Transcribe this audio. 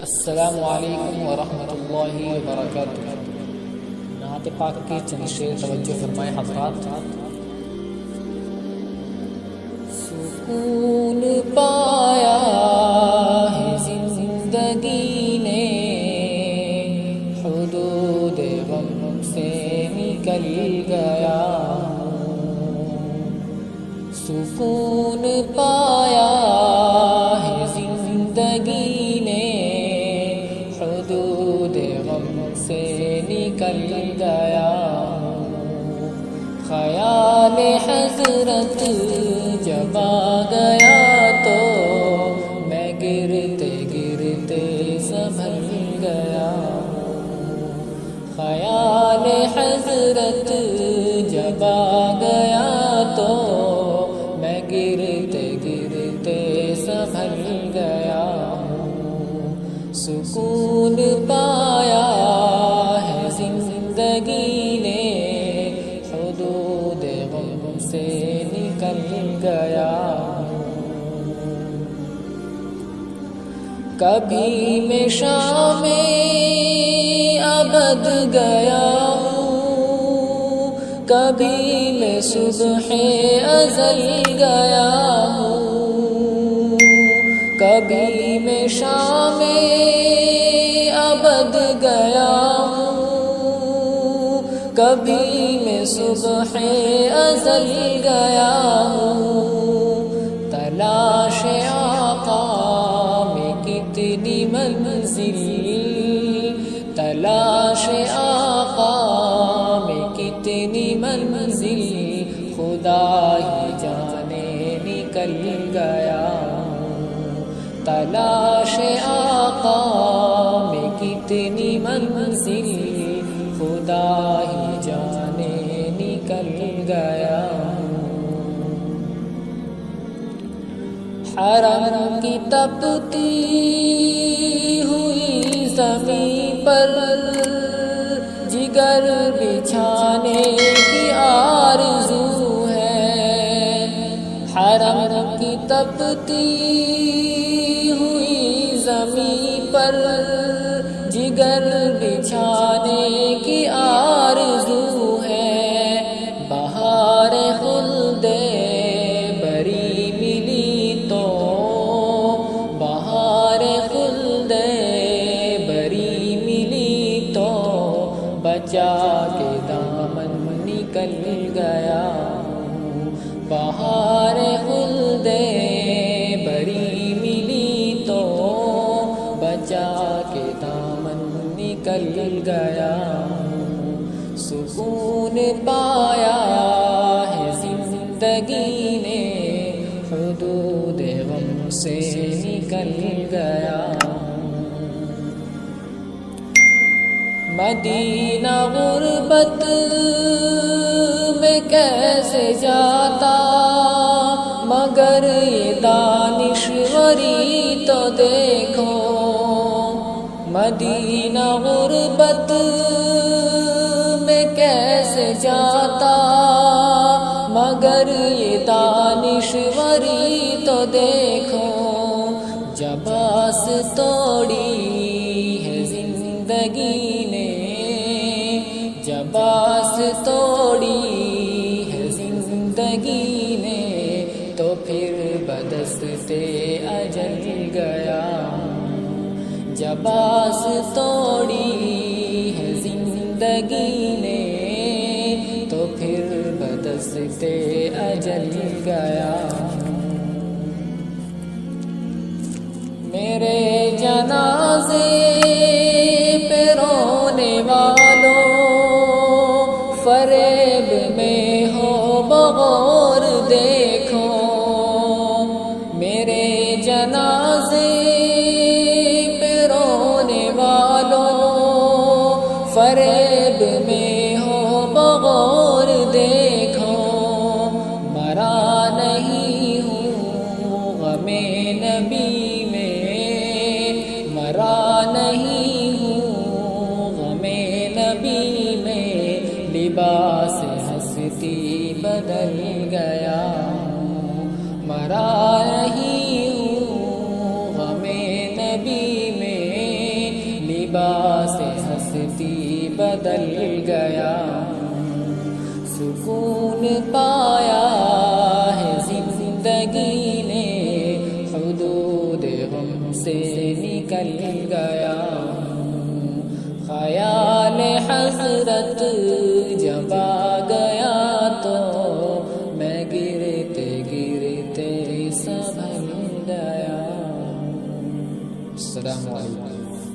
السلام علیکم ورحمۃ اللہ وبرکاتہ۔ نعت پاک کی چند شعر توجہ فرمائے حضرات۔ سکون پایا ہے زندگی نے، حدود غم سے نکل گیا۔ سکون پایا ہے زندگی نے، حدود غم سے نکل گیا۔ خیال حضرت جب آ گیا تو میں گرتے گرتے سنبھل گیا۔ خیال حضرت جب آ گیا تو میں گرتے گرتے سنبھل گیا۔ سکون پایا ہے زندگی نے، حدود غم سے نکل گیا۔ کبھی میں شام ابد گیا ہوں، کبھی میں صبح ازل گیا ہوں، کبھی میں شام ابد گیا ہوں، کبھی میں صبح ازل گیا ہوں۔ تلاش آقا میں کتنی منزل، تلاش آقا میں کتنی منزل، خدا ہی جانے نکل گیا۔ تلاش آقا میں کتنی منزل، خدا ہی جانے نکل گیا۔ حرم کی تپتی ہوئی زمین پر جگر بچھانے کی آرزو ہے۔ حرم کی تپتی ہوئی زمین پر جگر بچھانے کی آرزو ہے۔ بہار خلد بری ملی تو، بہار خلد بری ملی تو، بچا کے دامن نکل گیا۔ بہار خلد بری ملی تو، بچا کے دامن نکل گیا۔ سکون پایا ہے زندگی نے، حدود غم سے نکل گیا۔ مدینہ غربت میں کیسے جاتا، مگر یہ دانشوری تو دیکھو۔ مدینہ غربت میں کیسے جاتا، مگر یہ دانشوری تو دیکھو۔ جب آس توڑی ہے زندگی نے، جب آس توڑی ہے زندگی نے، تو پھر بدستے اجل گیا۔ جب آس توڑی ہے زندگی نے، تو پھر بدستے اجل گیا۔ میرے جنازے پہ رونے والوں، فریب میں ہو بغور دیکھو۔ میرے جنازے پہ رونے والوں، فریب میں ہو بغور دیکھو۔ مرا نہیں ہوں غم نبی میں، مرا نہیں ہوں غم نبی میں، لباس ہستی بدل گیا۔ مرا نہیں ہوں غم نبی میں، لباس ہستی بدل گیا، سکون پایا ہے زندگی نے، حدود غم سے نکل گیا۔ خیال حضرت جب آ گیا